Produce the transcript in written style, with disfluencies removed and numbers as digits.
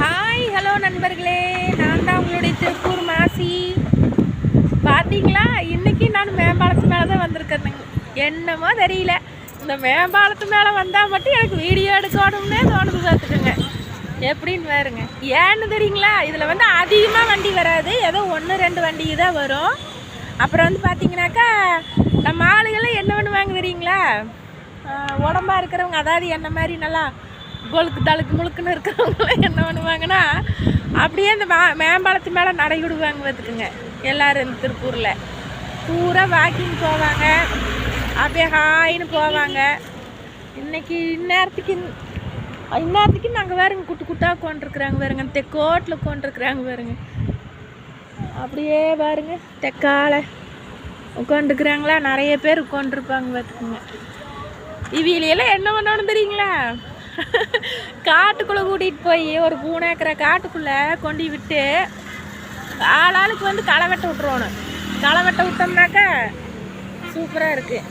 Hi hello நண்பர்களே, நான் தான் உங்களுடைய திருப்பூர் மாசி. பார்த்தீங்களா, இன்றைக்கி நான் மேம்பாலத்து மேலே தான் வந்திருக்கேனுங்க. என்னமோ தெரியல, இந்த மேம்பாலத்து மேலே வந்தால் மட்டும் எனக்கு வீடியோ எடுக்கணும்னே தோணுது. பார்த்துக்கோங்க எப்படின்னு பாருங்க. ஏன்னு தெரியுங்களா, இதில் வந்து அதிகமாக வண்டி வராது, ஏதோ 1-2 வண்டி தான் வரும். அப்புறம் வந்து பார்த்தீங்கன்னாக்கா, நம்ம ஆளுகள்லாம் என்ன பண்ணுவாங்க தெரியுங்களா, உடம்பா இருக்கிறவங்க, அதாவது என்ன மாதிரி நல்லா கொழுக்கு தழுக்கு முழுக்குன்னு இருக்கிறவங்களாம் என்ன பண்ணுவாங்கன்னா, அப்படியே இந்த மேம்பாலத்து மேலே நடை விடுவாங்க. பார்த்துக்குங்க, எல்லோரும் இந்த திருப்பூரில் பூரா வாக்கிங் போவாங்க, அப்படியே ஹாயின்னு போவாங்க. இன்றைக்கி இந்நேரத்துக்கு நாங்கள் வேறுங்க குட்டு குட்டாக உட்காந்துருக்குறாங்க. வேறுங்க தெக்கோட்டில் உட்காந்துருக்குறாங்க. வேறுங்க அப்படியே பாருங்க, தெக்கால உட்காந்துருக்குறாங்களா, நிறைய பேர் உட்காந்துருப்பாங்க. பார்த்துக்குங்க, இவியிலையெல்லாம் என்ன பண்ணணும் தெரியுங்களா, காட்டுக்குள்ளே கூட்டிகிட்டு போய் ஒரு 3 ஏக்கரை காட்டுக்குள்ளே கொண்டு விட்டு ஆளாளுக்கு வந்து களை வெட்ட விட்டுருவோணும். களை வெட்ட விட்டோம்னாக்கா சூப்பராக இருக்குது.